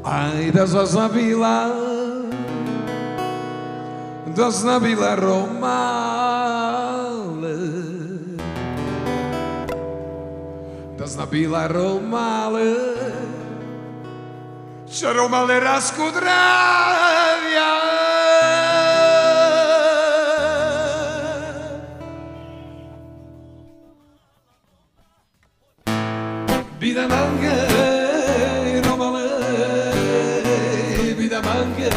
Aj da zaznabila romale, da znabila romale, če romale raskudravja. Bida mange romale, bida mange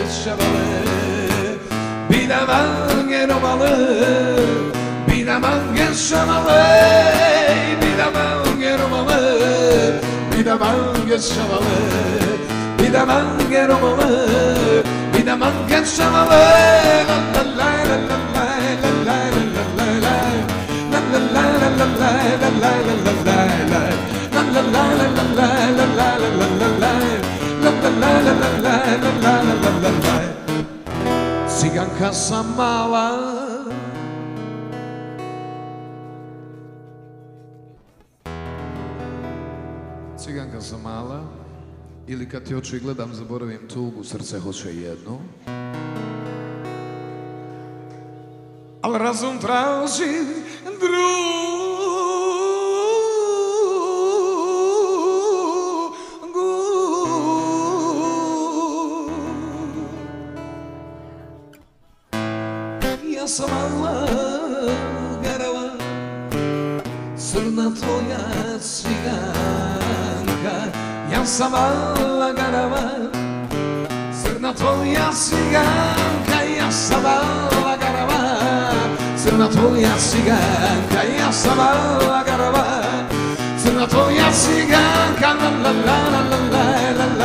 şavale, bida mange romale, bida mange şavale, bida mange romale, bida mange şavale, bida mange romale, bida mange şavale, la la la la la la la la la la la la la la la. Ciganka sam mala, ciganka sam mala, ili kad ti oči gledam zaboravim tugu, srce hoće jednu, al razum traži drugu. Ja sam mala garava, crna tvoja ciganka. Ja sam mala garava, crna tvoja ciganka. Ja sam mala garava, crna tvoja ciganka. Ja sam mala garava, crna tvoja ciganka. La la la la la la la la la la la la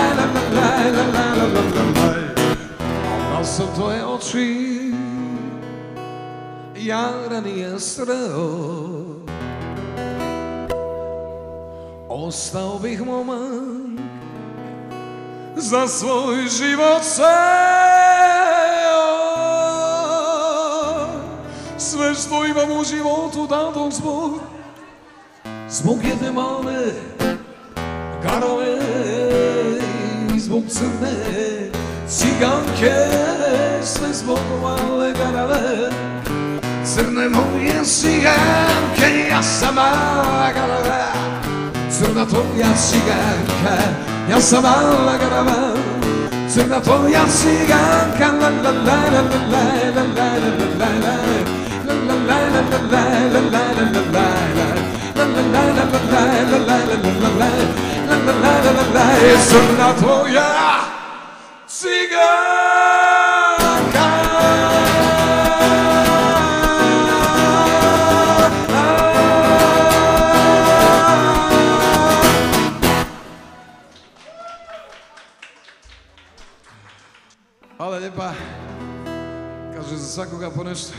la la la la. Al sam tvoje oči ja ranije sreo, ostao bih momak za svoj život ceo. Sve što imam u životu dao zbog jedne male garove i zbog crne ciganke. Sve zbog male garove, crne moje ciganke. Ja sam mala garova, crna tvoja ciganka. Ja sam mala garova, crna tvoja ciganka. La la la la la la la la la la la la. Crna tvoja ciganka. Hvala lijepa. Kaže za svakoga po nešto.